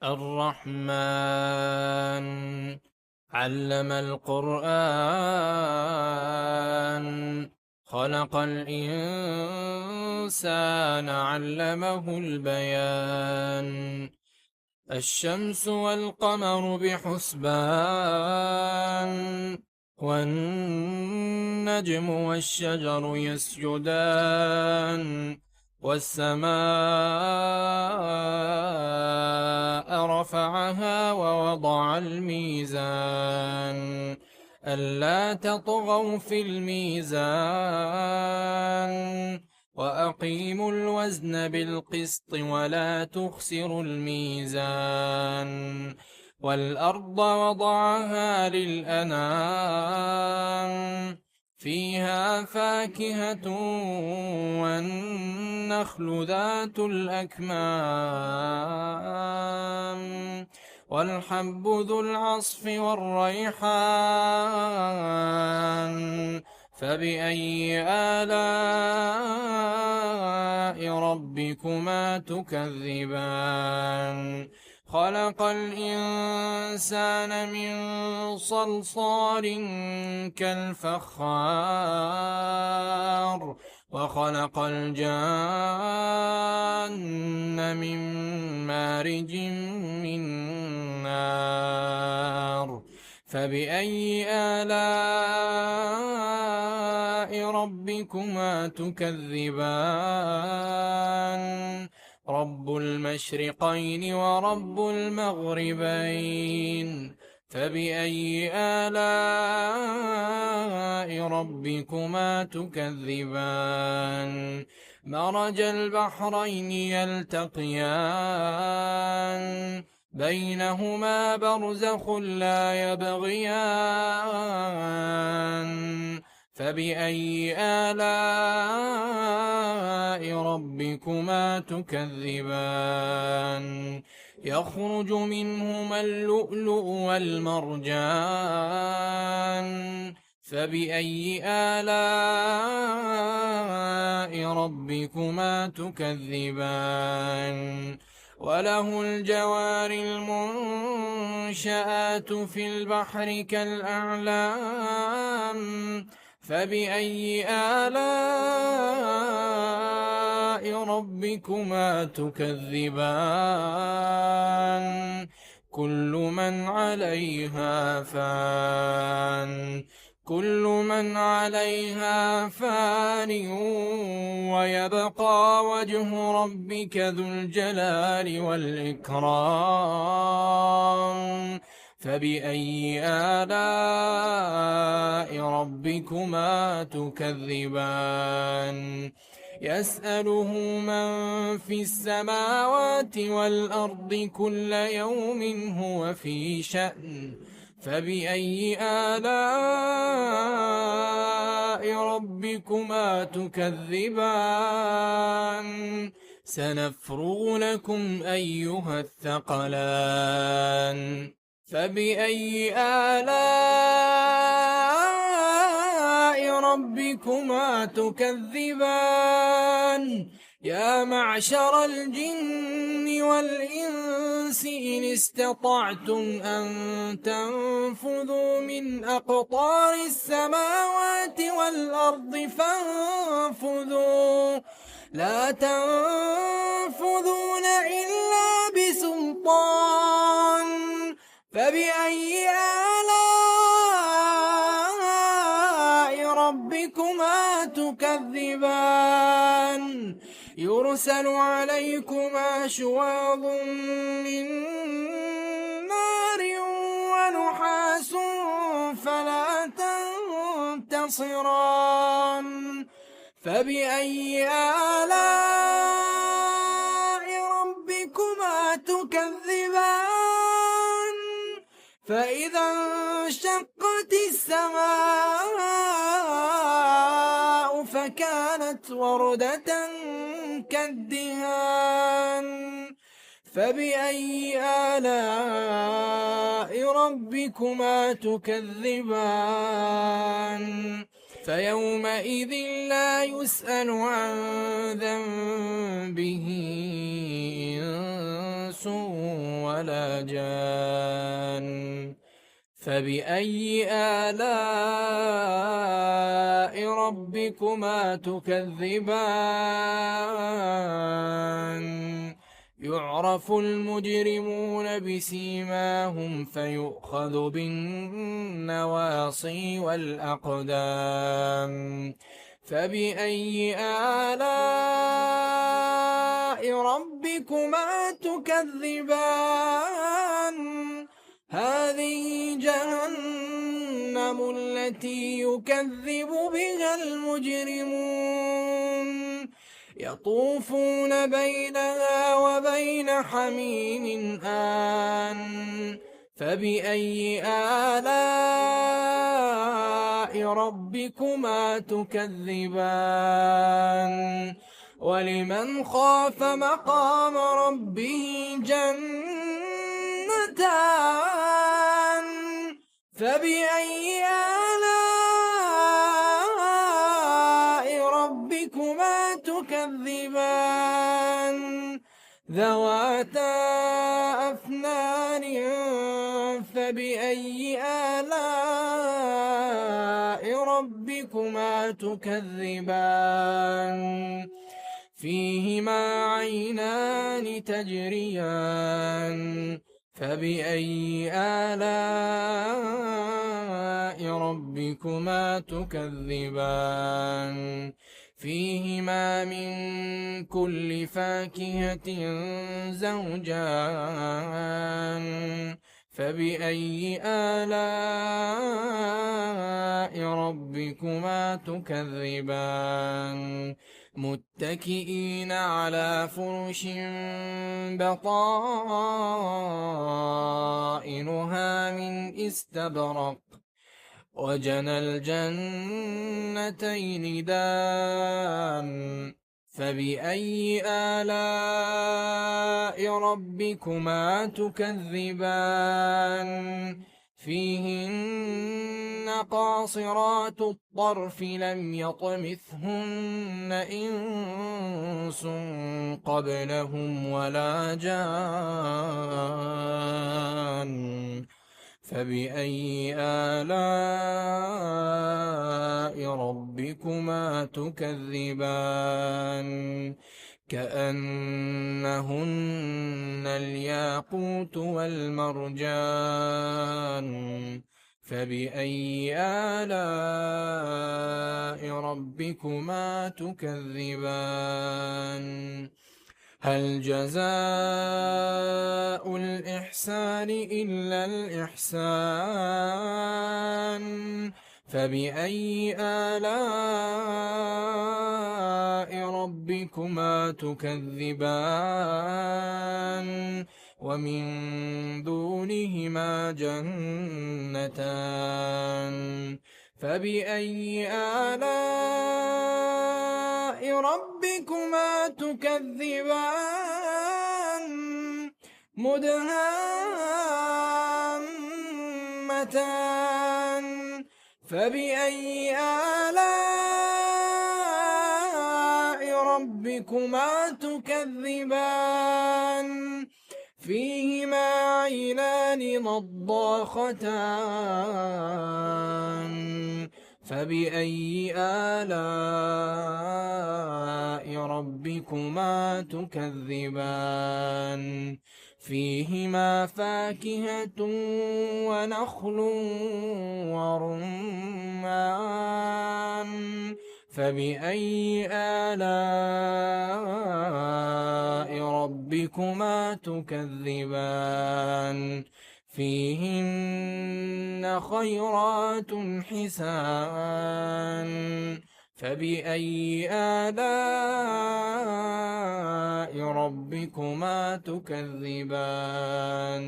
الرحمن علم القرآن خلق الإنسان علمه البيان الشمس والقمر بحسبان والنجم والشجر يسجدان والسماء رفعها ووضع الميزان ألا تطغوا في الميزان وأقيموا الوزن بالقسط ولا تخسروا الميزان والأرض وضعها للأنام فيها فاكهة والنخل ذات الأكمام والحب ذو العصف والريحان فبأي آلاء ربكما تكذبان خلق الإنسان من صلصال كالفخار وخلق الجان من مارج من نار فبأي آلاء ربكما تكذبان رب المشرقين ورب المغربين فبأي آلاء ربكما تكذبان مرج البحرين يلتقيان بينهما برزخ لا يبغيان فبأي آلاء ربكما تكذبان يخرج منهما اللؤلؤ والمرجان فبأي آلاء ربكما تكذبان وله الجوار المنشآت في البحر كالأعلام فبأي آلاء ربكما تكذبان كل من عليها فان ويبقى وجه ربك ذو الجلال والإكرام فبأي آلاء ربكما تكذبان يسأله من في السماوات والأرض كل يوم هو في شأن فبأي آلاء ربكما تكذبان سنفرغ لكم أيها الثقلان فبأي آلاء ربكما تكذبان يا معشر الجن والإنس إن استطعتم أن تنفذوا من أقطار السماوات والأرض فانفذوا لا تنفذون إلا بسلطان فبأي آلاء ربكما تكذبان يرسل عليكما شواظ من نار ونحاس فلا تنتصران فبأي آلاء ربكما تكذبان فإذا انشقت السماء فكانت وردة كالدهان فبأي آلاء ربكما تكذبان فيومئذ لا يسأل عن ذنبه إنس ولا جان. فبأي آلاء ربكما تكذبان؟ يعرف المجرمون بسيماهم فيؤخذ بالنواصي والأقدام. فبأي آلاء ربكما تكذبان؟ هذه جهنم التي يكذب بها المجرمون، يطوفون بينها وبين حميم آن. فبأي آلاء ربكما تكذبان؟ ولمن خاف مقام ربه جنتان. فبأي آلاء ربكما تكذبان؟ ذواتا أفنان. فبأي آلاء ربكما تكذبان؟ فيهما عينان تجريان. فبأي آلاء ربكما تكذبان؟ فيهما من كل فاكهة زوجان. فبأي آلاء ربكما تكذبان؟ متكئين على فرش بطائنها من استبرق وجنى الجنتين دان. فبأي آلاء ربكما تكذبان؟ فيهن قاصرات الطرف لم يطمثهن إنس قبلهم ولا جان. فبأي آلاء ربكما تكذبان؟ كأنهن الياقوت والمرجان. فبأي آلاء ربكما تكذبان؟ هل جزاء الإحسان إلا الإحسان؟ فبأي آلاء ربكما تكذبان؟ ومن دونهما جنتان. فبأي آلاء ربكما تكذبان؟ مدهامتان. فبأي آلاء ربكما تكذبان؟ فيهما عينان نضاختان. فبأي آلاء ربكما تكذبان؟ فيهما فاكهة ونخل ورمان. فبأي آلاء ربكما تكذبان؟ فيهن خيرات حسان. فبأي آلاء ربكما تكذبان؟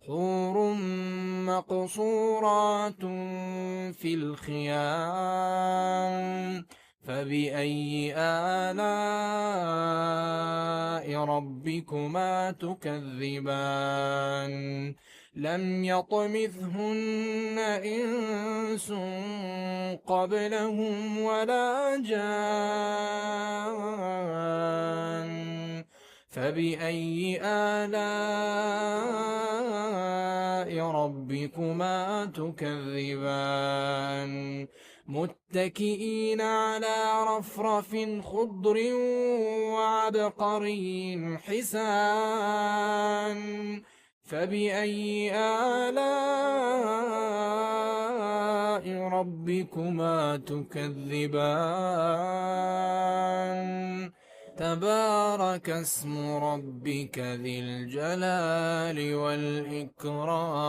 حور مقصورات في الخيام. فبأي آلاء ربكما تكذبان لم يطمثهن إنس قبلهم ولا جان فبأي آلاء ربكما تكذبان متكئين على رفرف خضر وعبقري حسان فبأي آلاء ربكما تكذبان تبارك اسم ربك ذي الجلال والإكرام.